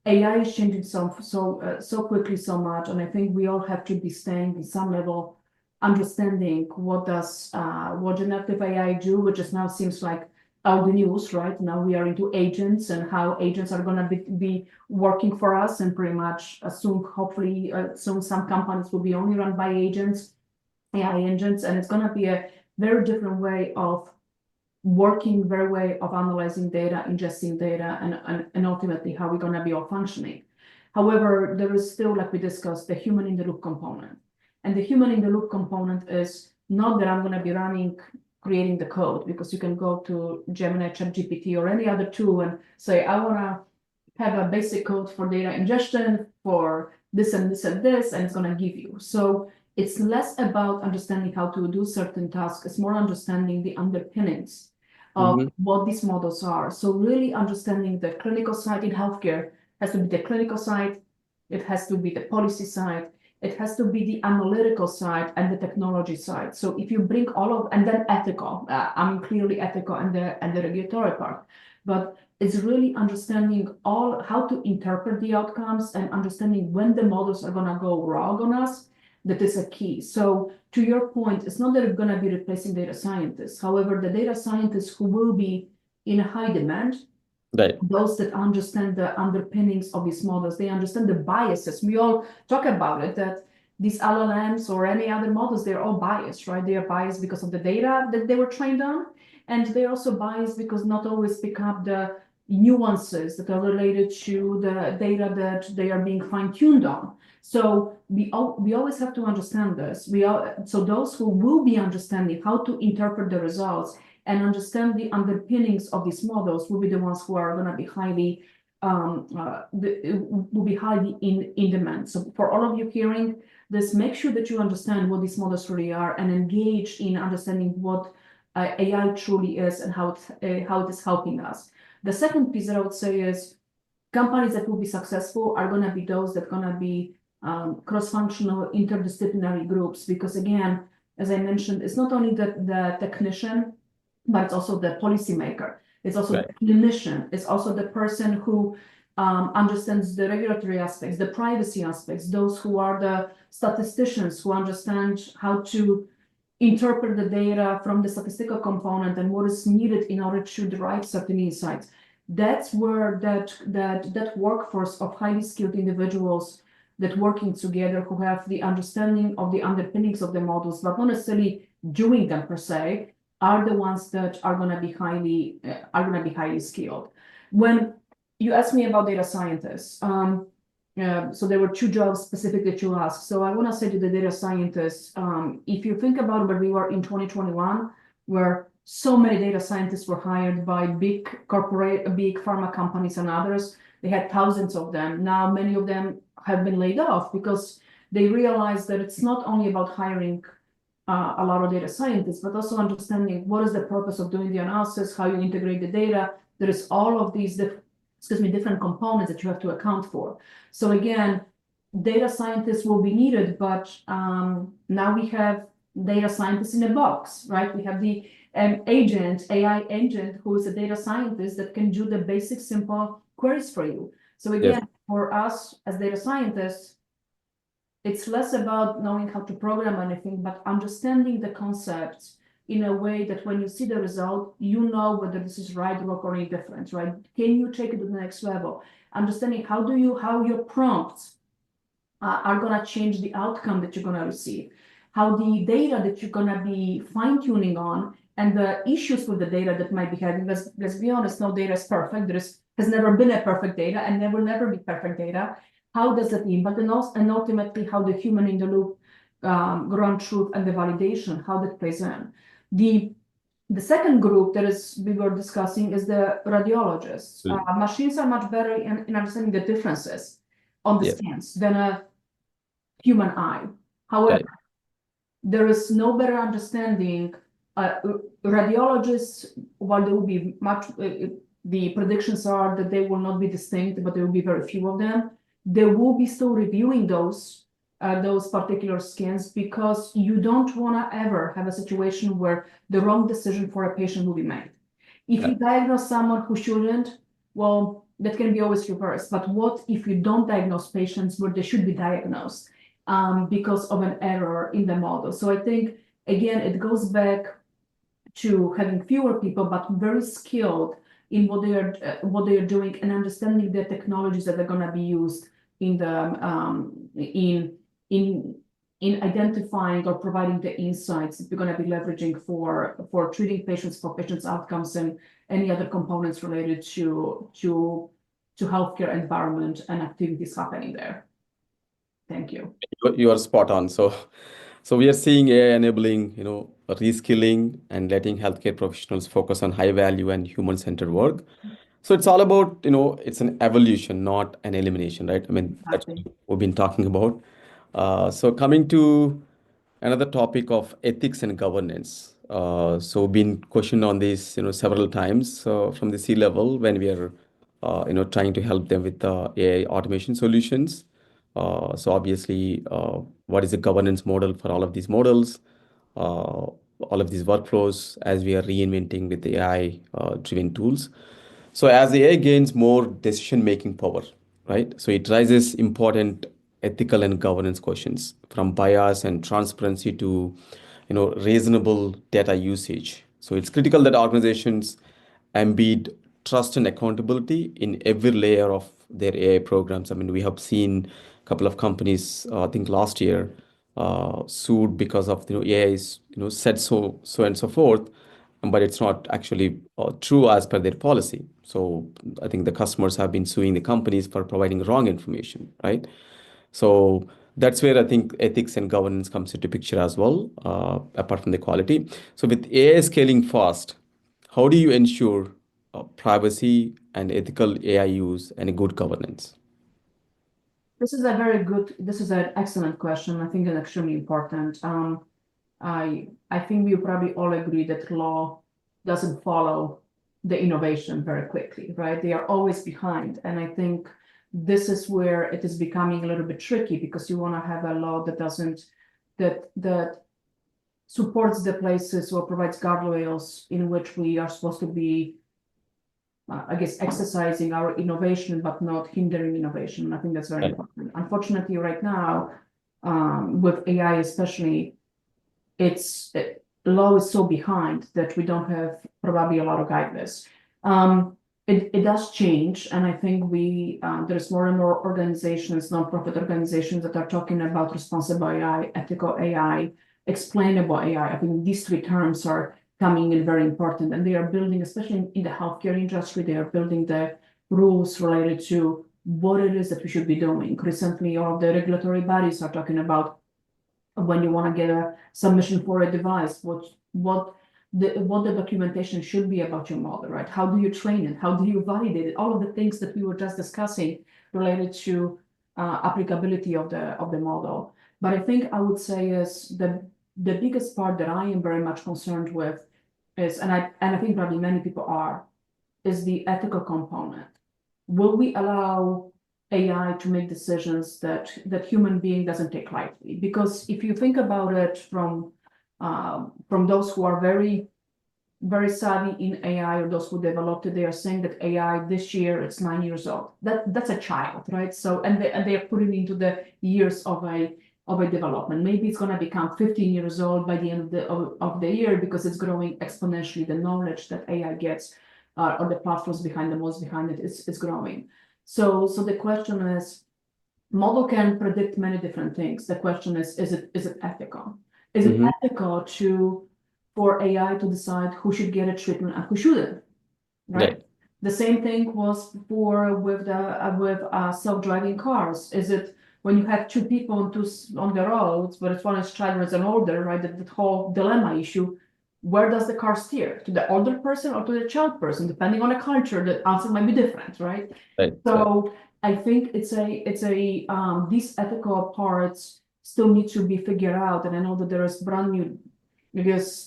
AI is changing so quickly, so much, and I think we all have to be staying in some level, understanding what generative AI do, which just now seems like all the news, right? Now we are into agents and how agents are going to be working for us, and pretty much soon, hopefully, soon some companies will be only run by agents. AI engines, and it's going to be a very different way of working very way of analyzing data, ingesting data, and ultimately how we're going to be all functioning. However, there is still, like we discussed, the human in the loop component. And the human in the loop component is not that I'm going to be creating the code, because you can go to Gemini, ChatGPT, or any other tool and say, I want to have a basic code for data ingestion for this and this and this, and it's going to give you. So it's less about understanding how to do certain tasks. It's more understanding the underpinnings of what these models are. So really understanding the clinical side in healthcare has to be the clinical side. It has to be the policy side. It has to be the analytical side and the technology side. So if you bring all of, and then ethical, clearly ethical and the regulatory part, but it's really understanding all how to interpret the outcomes and understanding when the models are going to go wrong on us. That is a key. So to your point, it's not that it's going to be replacing data scientists. However, the data scientists who will be in high demand, Right. those that understand the underpinnings of these models, they understand the biases. We all talk about it, that these LLMs or any other models, they're all biased, right? They are biased because of the data that they were trained on. And they're also biased because not always pick up the nuances that are related to the data that they are being fine-tuned on. So we always have to understand this. So those who will be understanding how to interpret the results and understand the underpinnings of these models will be the ones who are going to be highly in demand. So for all of you hearing this, make sure that you understand what these models really are and engage in understanding what AI truly is and how it is helping us. The second piece that I would say is companies that will be successful are going to be those that are going to be cross-functional, interdisciplinary groups, because again, as I mentioned, it's not only the technician, but it's also the policymaker. It's also the clinician. It's also the person who understands the regulatory aspects, the privacy aspects, those who are the statisticians who understand how to interpret the data from the statistical component and what is needed in order to derive certain insights. That's where that workforce of highly skilled individuals that working together who have the understanding of the underpinnings of the models, but not necessarily doing them per se, are the ones that are going to be highly skilled. When you asked me about data scientists, so there were two jobs specific that you asked. So I want to say to the data scientists, if you think about where we were in 2021, where so many data scientists were hired by big pharma companies and others, they had thousands of them. Now many of them have been laid off because they realized that it's not only about hiring a lot of data scientists, but also understanding what is the purpose of doing the analysis, how you integrate the data. There is all of these different components that you have to account for. So again, data scientists will be needed, but now we have data scientists in a box, right? We have the AI agent, who is a data scientist that can do the basic, simple queries for you. So again, for us as data scientists, it's less about knowing how to program anything, but understanding the concepts in a way that when you see the result, you know whether this is right, wrong, or indifferent, right? Can you take it to the next level? Understanding how your prompts are going to change the outcome that you're going to receive, how the data that you're going to be fine-tuning on, and the issues with the data that might be having. Let's be honest, no data is perfect. Has never been a perfect data, and there will never be perfect data. How does that impact, and ultimately how the human in the loop ground truth and the validation, how that plays in. The second group we were discussing is the radiologists. Machines are much better in understanding the differences on the scans than a human eye. However, there is no better understanding. Radiologists, while there will be the predictions are that they will not be distinct, but there will be very few of them. They will be still reviewing those particular scans, because you don't want to ever have a situation where the wrong decision for a patient will be made. If you diagnose someone who shouldn't, well, that can be always reversed. But what if you don't diagnose patients where they should be diagnosed because of an error in the model? So I think, again, it goes back to having fewer people, but very skilled in what they are doing and understanding the technologies that are going to be used in in identifying or providing the insights that we're going to be leveraging for treating patients, for patients' outcomes, and any other components related to healthcare environment and activities happening there. Thank you. You are spot on. So we are seeing AI enabling, reskilling and letting healthcare professionals focus on high value and human-centered work. So it's all about, it's an evolution, not an elimination, right? I mean, that's Exactly. what we've been talking about. So coming to another topic of ethics and governance. So been questioned on this, several times from the C level when we are, trying to help them with AI automation solutions. So obviously, what is the governance model for all of these models, all of these workflows as we are reinventing with AI driven tools. So as AI gains more decision-making power, right? So it raises important ethical and governance questions from bias and transparency to, reasonable data usage. So it's critical that organizations embed trust and accountability in every layer of their AI programs. I mean, we have seen a couple of companies, I think last year, sued because of AI is said so and so forth, but it's not actually true as per their policy. So I think the customers have been suing the companies for providing wrong information, right? So that's where I think ethics and governance comes into picture as well, apart from the quality. So with AI scaling fast, how do you ensure privacy and ethical AI use and a good governance? This is an excellent question. I think it's extremely important. I think we probably all agree that law doesn't follow the innovation very quickly, right? They are always behind. And I think this is where it is becoming a little bit tricky because you want to have a law that doesn't, that supports the places or provides guardrails in which we are supposed to be, I guess, exercising our innovation, but not hindering innovation. I think that's very Right. important. Unfortunately, right now, with AI especially, law is so behind that we don't have probably a lot of guidance. It does change, and I think there's more and more organizations, nonprofit organizations that are talking about responsible AI, ethical AI, explainable AI. I think these three terms are coming in very important, and they are building, especially in the healthcare industry, they are building the rules related to what it is that we should be doing. Recently, all of the regulatory bodies are talking about when you want to get a submission for a device, what the documentation should be about your model, right? How do you train it? How do you validate it? All of the things that we were just discussing related to applicability of the model. But I think I would say is the biggest part that I am very much concerned with is, and I think probably many people are, is the ethical component. Will we allow AI to make decisions that human being doesn't take lightly? Because if you think about it from those who are very, very savvy in AI or those who developed it, they are saying that AI this year it's 9 years old. That's a child, right? So and they are putting into the years of a development. Maybe it's going to become 15 years old by the end of the year because it's growing exponentially. The knowledge that AI gets or the platforms behind the models behind it is growing. So the question is, model can predict many different things. The question is it ethical? Is it Mm-hmm. ethical for AI to decide who should get a treatment and who shouldn't? Right? Right. The same thing was with self-driving cars. Is it when you have two people on the roads, but it's one is child and older, right? That whole dilemma issue. Where does the car steer? To the older person or to the child person? Depending on the culture, the answer might be different, right? Right. Right. So I think these ethical parts still need to be figured out. And I know that there is brand new, I guess,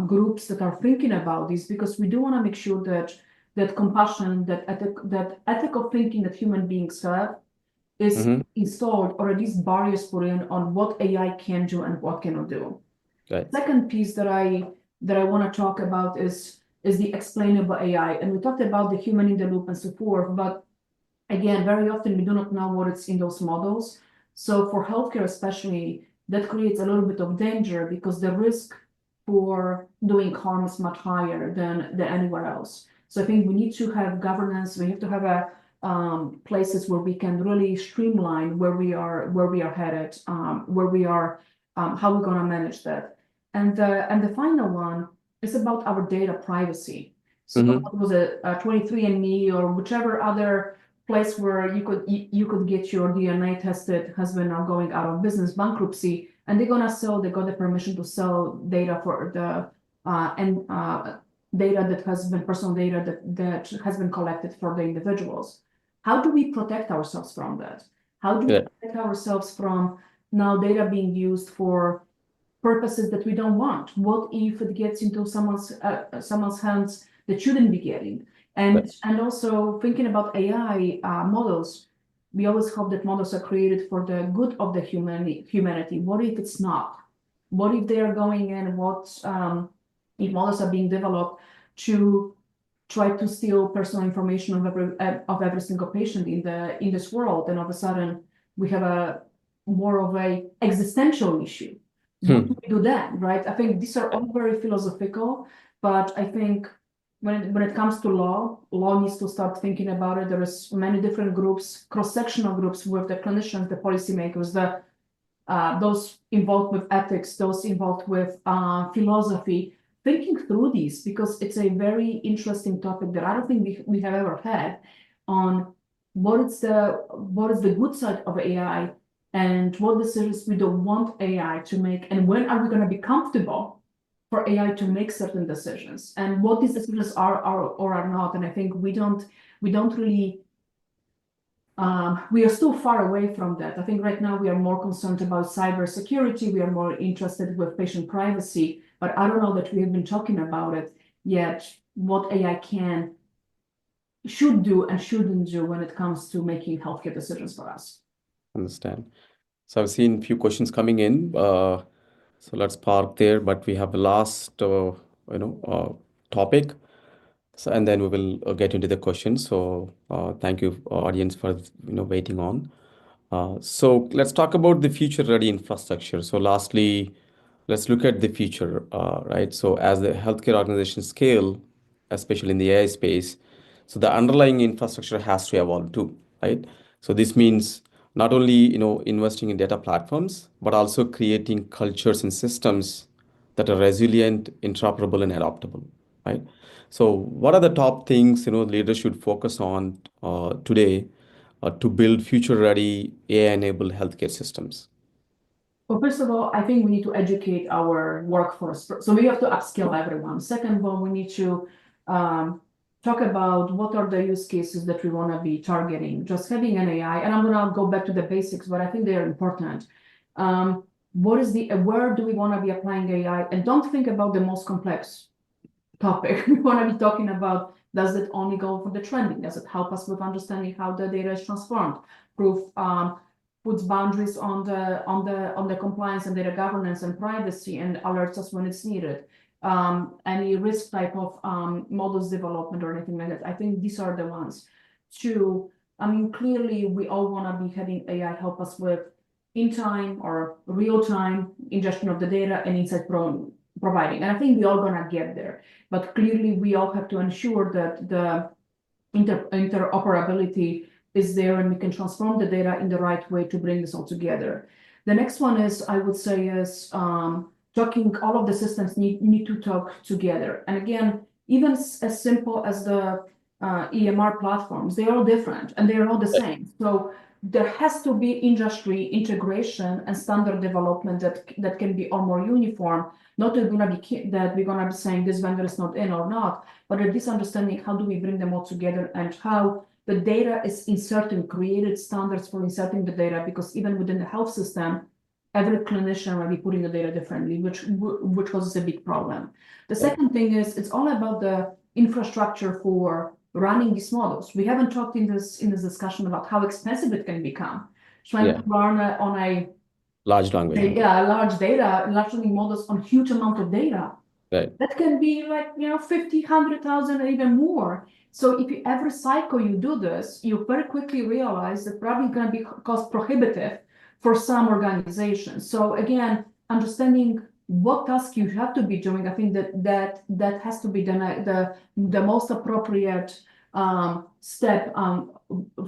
groups that are thinking about this because we do want to make sure that compassion, that ethical thinking that human beings have is Mm-hmm. installed, or at least barriers put in on what AI can do and what cannot do. Right. Second piece that I want to talk about is the explainable AI. And we talked about the human in the loop and so forth, but again, very often we do not know what it's in those models. So for healthcare especially, that creates a little bit of danger because the risk for doing harm is much higher than anywhere else. So I think we need to have governance. We have to have places where we can really streamline where we are headed, how we're gonna manage that. And the final one is about our data privacy. So Mm-hmm. it was a 23andMe or whichever other place where you could get your DNA tested has been now going out of business, bankruptcy, and they got the permission to sell data for the data that has been personal data that has been collected for the individuals. How do we protect ourselves from that? How do we Yeah. protect ourselves from now data being used for purposes that we don't want? What if it gets into someone's hands that shouldn't be getting? Right. And also thinking about AI models, we always hope that models are created for the good of the humanity. What if it's not? What if they are going in? If models are being developed to try to steal personal information of every single patient in this world, and all of a sudden we have a more of a existential issue. What do Hmm. we do then, right? I think these are all very philosophical, but I think when it comes to law needs to start thinking about it. There is many different groups, cross-sectional groups with the clinicians, the policymakers, those involved with ethics, those involved with philosophy, thinking through these, because it's a very interesting topic that I don't think we have ever had on what is the good side of AI and what decisions we don't want AI to make, and when are we going to be comfortable for AI to make certain decisions, and what these decisions are or are not. And I think we don't really we are still far away from that. I think right now we are more concerned about cybersecurity. We are more interested with patient privacy, but I don't know that we have been talking about it yet, what AI should do and shouldn't do when it comes to making healthcare decisions for us. Understand. So I've seen few questions coming in. So let's park there, but we have the last, topic. So, and then we will get into the questions. So, thank you, audience, for waiting on. So let's talk about the future-ready infrastructure. So, lastly, let's look at the future, right? So, as the healthcare organizations scale, especially in the AI space, so the underlying infrastructure has to evolve too, right? So this means not only investing in data platforms, but also creating cultures and systems that are resilient, interoperable, and adaptable, right? So what are the top things leaders should focus on today to build future-ready AI-enabled healthcare systems? Well, first of all, I think we need to educate our workforce. So we have to upskill everyone. Second of all, we need to talk about what are the use cases that we want to be targeting. Just having an AI, and I'm going to go back to the basics, but I think they are important. Where do we want to be applying AI? And don't think about the most complex topic. We want to be talking about, does it only go for the trending? Does it help us with understanding how the data is transformed? Puts boundaries on the compliance and data governance and privacy, and alerts us when it's needed. Any risk type of models development or anything like that. I think these are the ones. Two, I mean, clearly we all want to be having AI help us with in time or real time ingestion of the data and insight providing. And I think we all gonna get there. But clearly we all have to ensure that the interoperability is there and we can transform the data in the right way to bring this all together. The next one is, I would say, is talking, all of the systems need to talk together. And again, even as simple as the EMR platforms, they're all different and they're all the same. So there has to be industry integration and standard development that can be all more uniform. Not that we're gonna be saying this vendor is not in or not, but at this understanding, how do we bring them all together and how the data is inserted, created standards for inserting the data, because even within the health system, every clinician might be putting the data differently, which causes a big problem. The second thing is, it's all about the infrastructure for running these models. We haven't talked in this discussion about how expensive it can become. Trying to run on a Large language model. large language models on huge amount of data. Right. That can be like 50, 100,000, or even more. So if every cycle you do this, you very quickly realize that probably going to be cost prohibitive for some organizations. So again, understanding what task you have to be doing, I think that has to be the most appropriate step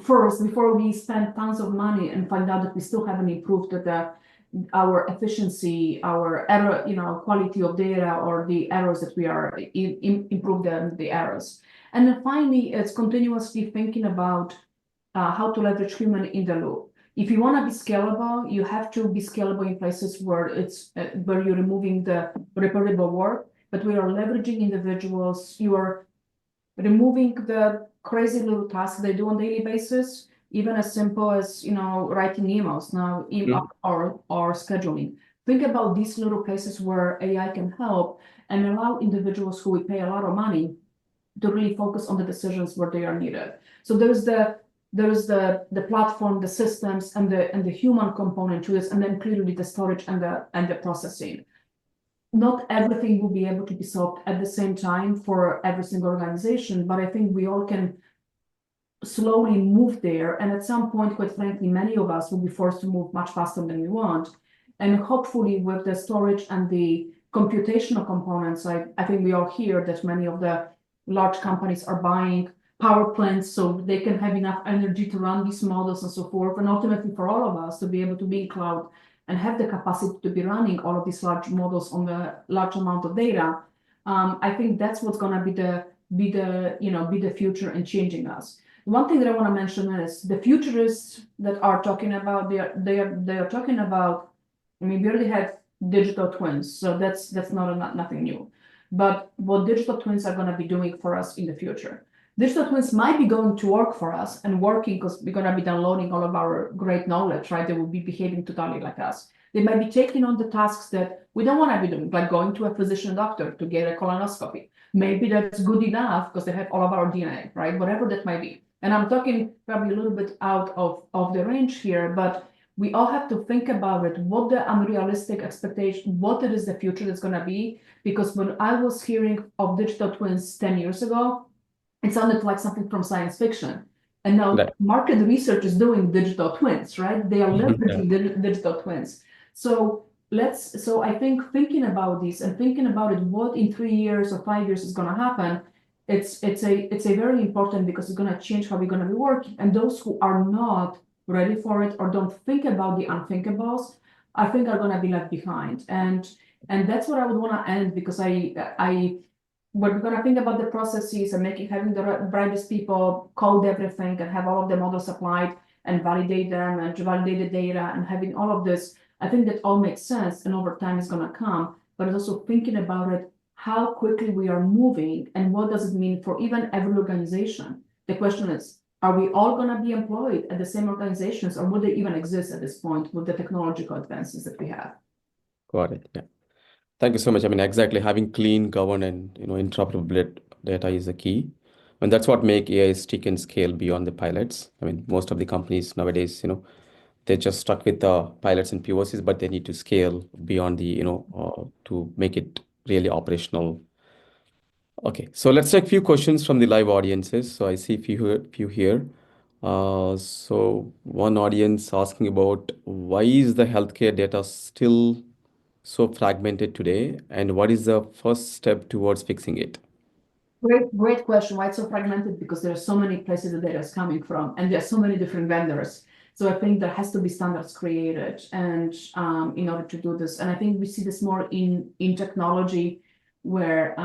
first before we spend tons of money and find out that we still haven't improved our efficiency, our error, quality of data, or the errors that we are improve the errors. And then finally, it's continuously thinking about how to leverage human in the loop. If you want to be scalable, you have to be scalable in places where where you're removing the repeatable work, but we are leveraging individuals. You are removing the crazy little tasks they do on a daily basis, even as simple as writing emails now, or scheduling. Think about these little places where AI can help and allow individuals who we pay a lot of money to really focus on the decisions where they are needed. So there's the platform, the systems, and the human component to this, and then clearly the storage and the processing. Not everything will be able to be solved at the same time for every single organization, but I think we all can slowly move there. And at some point, quite frankly, many of us will be forced to move much faster than we want. And hopefully with the storage and the computational components, I think we all hear that many of the large companies are buying power plants so they can have enough energy to run these models and so forth. And ultimately for all of us to be able to be in cloud and have the capacity to be running all of these large models on the large amount of data, I think that's what's going to be the future and changing us. One thing that I want to mention is the futurists that are talking about they are talking about. I mean, we already have digital twins, so that's nothing new. But what digital twins are going to be doing for us in the future? Digital twins might be going to work for us and working because we're going to be downloading all of our great knowledge, right? They will be behaving totally like us. They might be taking on the tasks that we don't want to be doing, like going to a physician doctor to get a colonoscopy. Maybe that's good enough because they have all of our DNA, right? Whatever that might be. And I'm talking probably a little bit out of the range here, but we all have to think about it, what the unrealistic expectation, what it is the future that's going to be. Because when I was hearing of digital twins 10 years ago, it sounded like something from science fiction. And now Right. market research is doing digital twins, right? They are leveraging digital twins. So I think thinking about this and thinking about it, what in 3 years or 5 years is going to happen, it's a very important, because it's going to change how we're going to be working. And those who are not ready for it or don't think about the unthinkables, I think are going to be left behind. And that's what I would want to end, because we're going to think about the processes and having the brightest people code everything and have all of the models applied and validate them and validate the data and having all of this. I think that all makes sense, and over time is going to come. But it's also thinking about it, how quickly we are moving and what does it mean for even every organization. The question is, are we all going to be employed at the same organizations, or would they even exist at this point with the technological advances that we have? Got it. Yeah. Thank you so much. I mean, exactly, having clean, governed, and interoperable data is the key. And that's what make AI stick and scale beyond the pilots. I mean, most of the companies nowadays, they're just stuck with the pilots and POCs, but they need to scale beyond to make it really operational. Okay, so let's take a few questions from the live audiences. So I see few here. So one audience asking about, why is the healthcare data still so fragmented today, and what is the first step towards fixing it? Great question. Why it's so fragmented? Because there are so many places the data is coming from, and there are so many different vendors. So I think there has to be standards created, and in order to do this, and I think we see this more in technology, where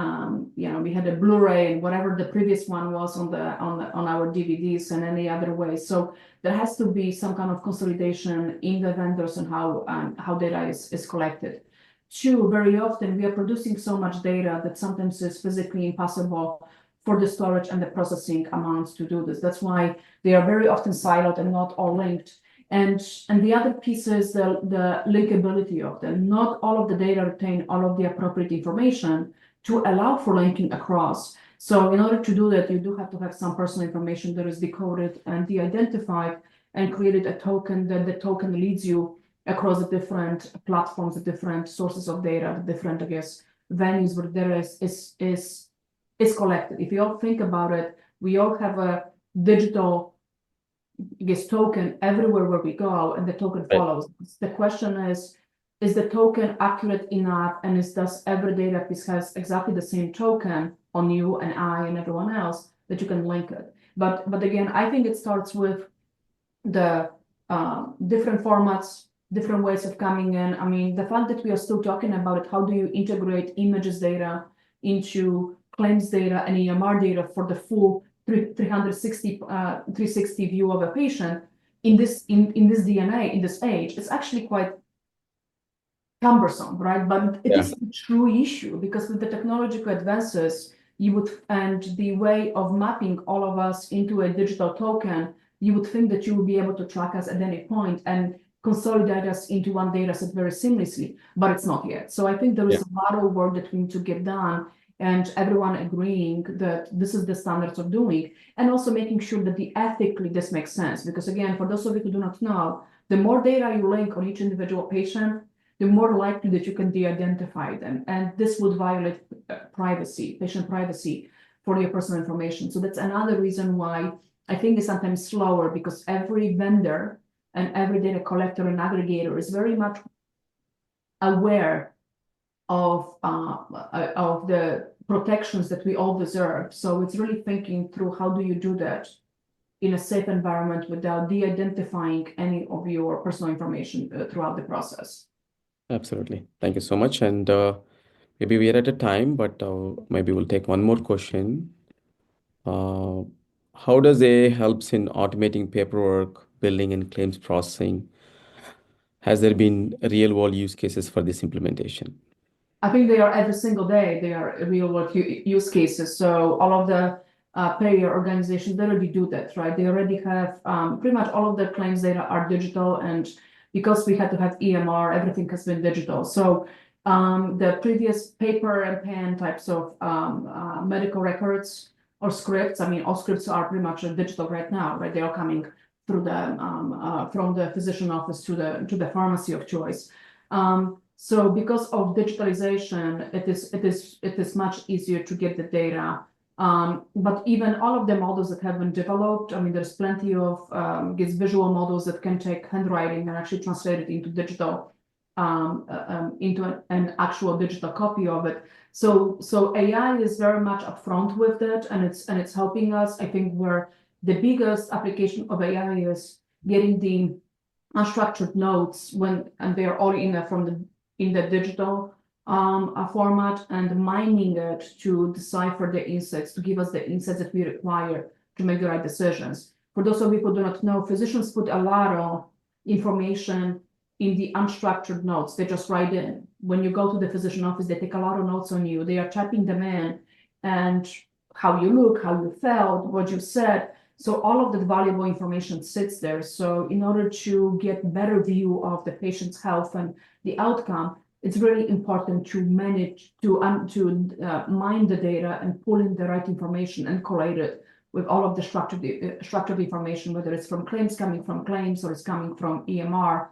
we had a Blu-ray and whatever the previous one was on our DVDs and any other way. So there has to be some kind of consolidation in the vendors and how data is collected. Two, very often we are producing so much data that sometimes it's physically impossible for the storage and the processing amounts to do this. That's why they are very often siloed and not all linked. And the other piece is the linkability of them. Not all of the data retain all of the appropriate information to allow for linking across. So in order to do that, you do have to have some personal information that is decoded and de-identified and created a token, that the token leads you across the different platforms, the different sources of data, the different, I guess, venues where data is collected. If you all think about it, we all have a digital, I guess, token everywhere where we go, and the token Right. follows. The question is the token accurate enough, and does every data piece has exactly the same token on you and I and everyone else? that you can link it. But again, I think it starts with the different formats, different ways of coming in. I mean, the fact that we are still talking about it, how do you integrate images data into claims data and EMR data for the full 360 view of a patient in this DNA, in this age, it's actually quite cumbersome, right? But it Yeah. is a true issue because with the technological advances, you would, and the way of mapping all of us into a digital token, you would think that you would be able to track us at any point and consolidate us into one data set very seamlessly, but it's not yet. So I think there Yeah. is a lot of work that we need to get done, and everyone agreeing that this is the standards of doing, and also making sure that the ethically this makes sense. Because again, for those of you who do not know, the more data you link on each individual patient, the more likely that you can de-identify them. And this would violate privacy, patient privacy for your personal information. So that's another reason why I think it's sometimes slower, because every vendor and every data collector and aggregator is very much aware of the protections that we all deserve. So it's really thinking through how do you do that in a safe environment without de-identifying any of your personal information throughout the process. Absolutely. Thank you so much. And maybe we are at a time, but maybe we'll take one more question. Uh, how does AI helps in automating paperwork, billing, and claims processing? Has there been real world use cases for this implementation? I think they are every single day, they are real world use cases. So all of the payer organizations, they already do that, right? They already have pretty much all of their claims data are digital. And because we had to have EMR, everything has been digital. So the previous paper and pen types of medical records or scripts, I mean, all scripts are pretty much digital right now, right? They are coming through the from the physician office to the pharmacy of choice. So because of digitalization, it is much easier to get the data. But even all of the models that have been developed, I mean, there's plenty of these visual models that can take handwriting and actually translate it into digital, into an actual digital copy of it. So AI is very much upfront with that, and it's helping us. I think where the biggest application of AI is getting the unstructured notes and they're all in the digital format, and mining it to decipher the insights, to give us the insights that we require to make the right decisions. For those of you who do not know, physicians put a lot of information in the unstructured notes. They just write in. When you go to the physician office, they take a lot of notes on you. They are typing them in, and how you look, how you felt, what you said. So all of that valuable information sits there. So in order to get better view of the patient's health and the outcome, it's really important to manage to mine the data and pull in the right information and collate it with all of the structured information, whether it's from claims, coming from claims, or it's coming from EMR,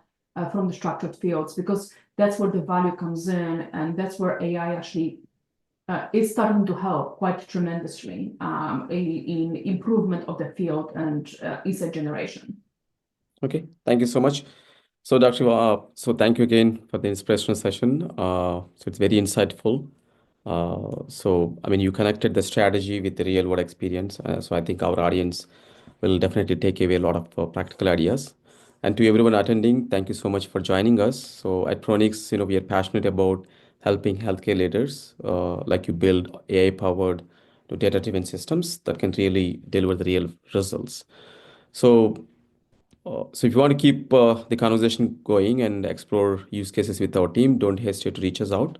from the structured fields, because that's where the value comes in, and that's where AI actually is starting to help quite tremendously in improvement of the field and insight generation. Okay, thank you so much. So, Dr. So thank you again for the inspirational session. So it's very insightful. So, I mean, you connected the strategy with the real world experience. So I think our audience will definitely take away a lot of practical ideas. And to everyone attending, thank you so much for joining us. So at Pronix, we are passionate about helping healthcare leaders like you build AI-powered data-driven systems that can really deliver the real results. So so if you want to keep the conversation going and explore use cases with our team, don't hesitate to reach us out.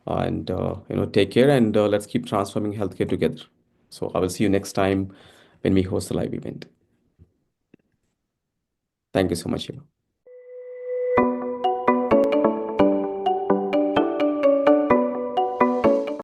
And take care, and let's keep transforming healthcare together. So I will see you next time when we host a live event. Thank you so much, Eva.